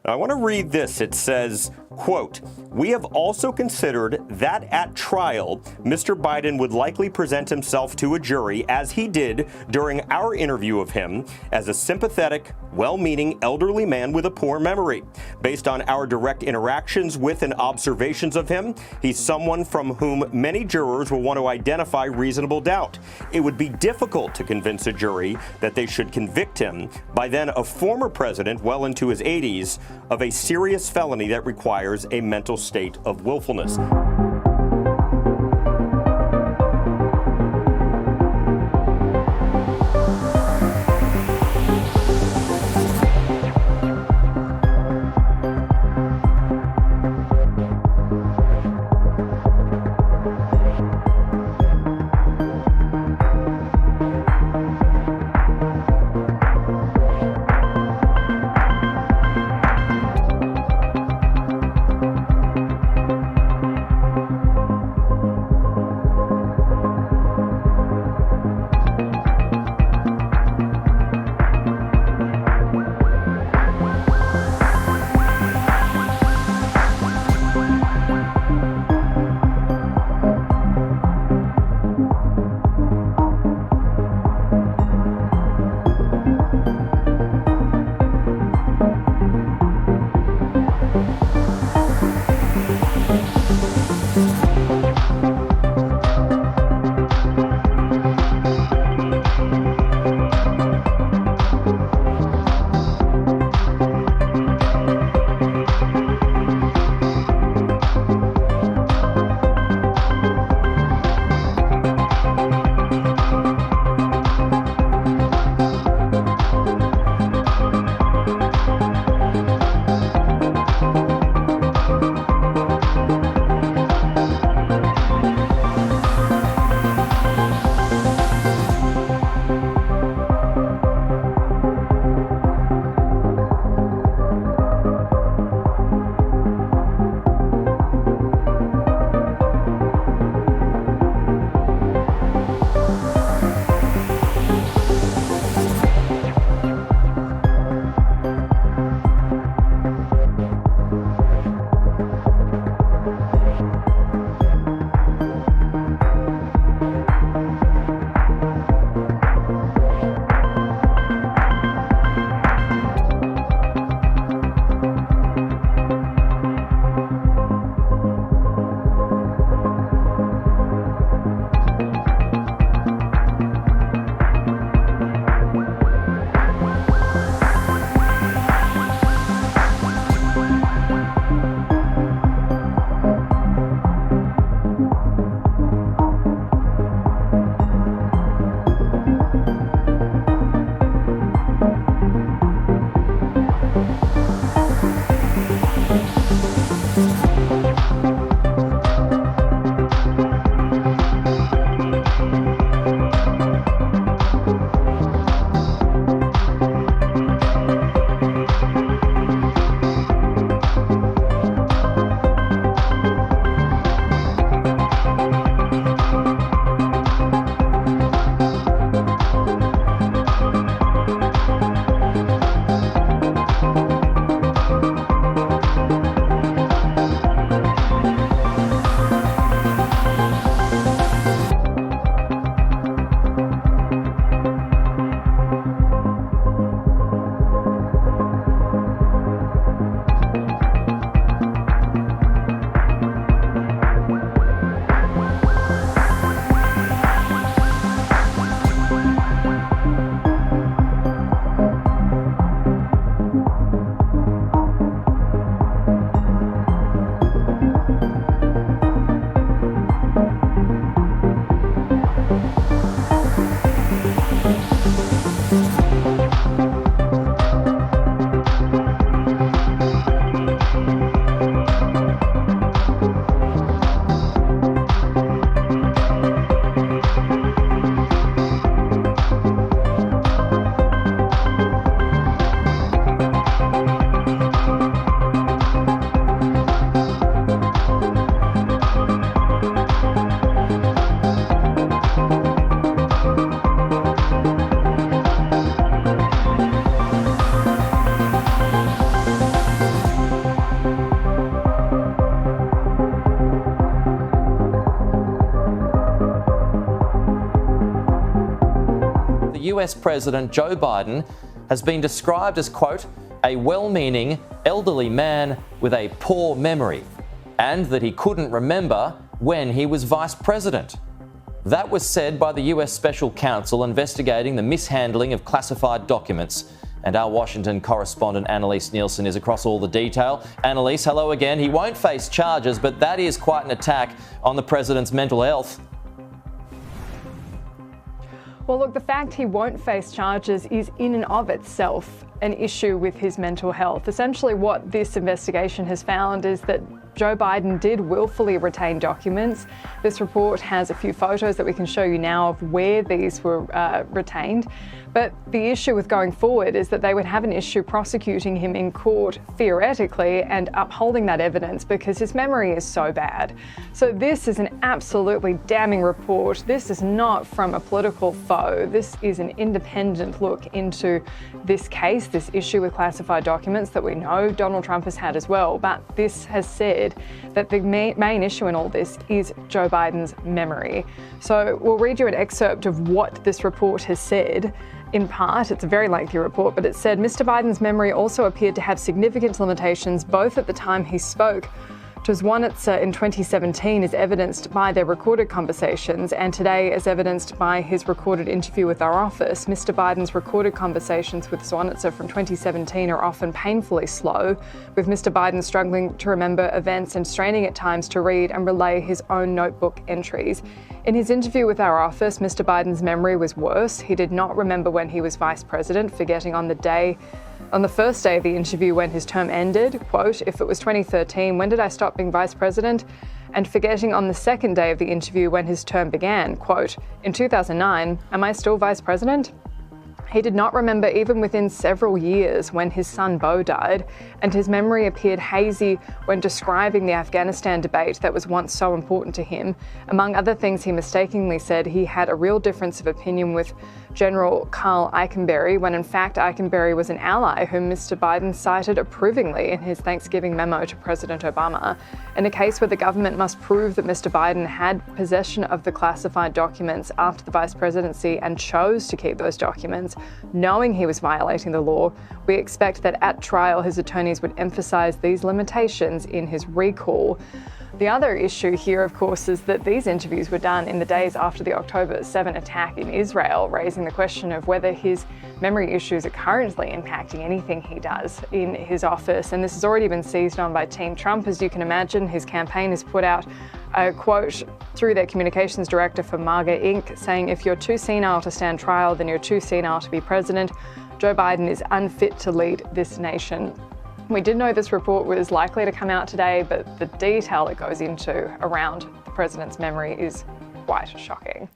I want to read this. It says, quote, "We have also considered that at trial, Mr. Biden would likely present himself to a jury, as he did during our interview of him, as a sympathetic, well-meaning elderly man with a poor memory. Based on our direct interactions with and observations of him, he's someone from whom many jurors will want to identify reasonable doubt. It would be difficult to convince a jury that they should convict him, by then a former president well into his 80s, of a serious felony that requires a mental state of willfulness." US President Joe Biden has been described as, quote, a well-meaning elderly man with a poor memory, and that he couldn't remember when he was vice president. That was said by the US Special Counsel investigating the mishandling of classified documents. And our Washington correspondent Annalise Nielsen is across all the detail. Annalise, hello again. He won't face charges, but that is quite an attack on the president's mental health. Well, look, the fact he won't face charges is in and of itself an issue with his mental health. Essentially, what this investigation has found is that Joe Biden did willfully retain documents. This report has a few photos that we can show you now of where these were retained. But the issue with going forward is that they would have an issue prosecuting him in court, theoretically, and upholding that evidence because his memory is so bad. So this is an absolutely damning report. This is not from a political foe. This is an independent look into this case, this issue with classified documents that we know Donald Trump has had as well. But this has said that the main issue in all this is Joe Biden's memory. So we'll read you an excerpt of what this report has said. In part, it's a very lengthy report, but it said Mr. Biden's memory also appeared to have significant limitations both at the time he spoke to Swanitzer in 2017 as evidenced by their recorded conversations, and today as evidenced by his recorded interview with our office. Mr. Biden's recorded conversations with Swanitzer from 2017 are often painfully slow, with Mr. Biden struggling to remember events and straining at times to read and relay his own notebook entries. In his interview with our office, Mr. Biden's memory was worse. He did not remember when he was vice president, forgetting on the first day of the interview when his term ended, quote, if it was 2013, when did I stop being vice president? And forgetting on the second day of the interview when his term began, quote, in 2009, am I still vice president? He did not remember even within several years when his son Beau died, and his memory appeared hazy when describing the Afghanistan debate that was once so important to him. Among other things, he mistakenly said he had a real difference of opinion with General Carl Eikenberry, when in fact Eikenberry was an ally whom Mr. Biden cited approvingly in his Thanksgiving memo to President Obama. In a case where the government must prove that Mr. Biden had possession of the classified documents after the vice presidency and chose to keep those documents, knowing he was violating the law, we expect that at trial his attorneys would emphasize these limitations in his recall. The other issue here, of course, is that these interviews were done in the days after the October 7 attack in Israel, raising the question of whether his memory issues are currently impacting anything he does in his office. And this has already been seized on by Team Trump. As you can imagine, his campaign has put out a quote through their communications director for MAGA Inc. saying, if you're too senile to stand trial, then you're too senile to be president. Joe Biden is unfit to lead this nation. We did know this report was likely to come out today, but the detail it goes into around the president's memory is quite shocking.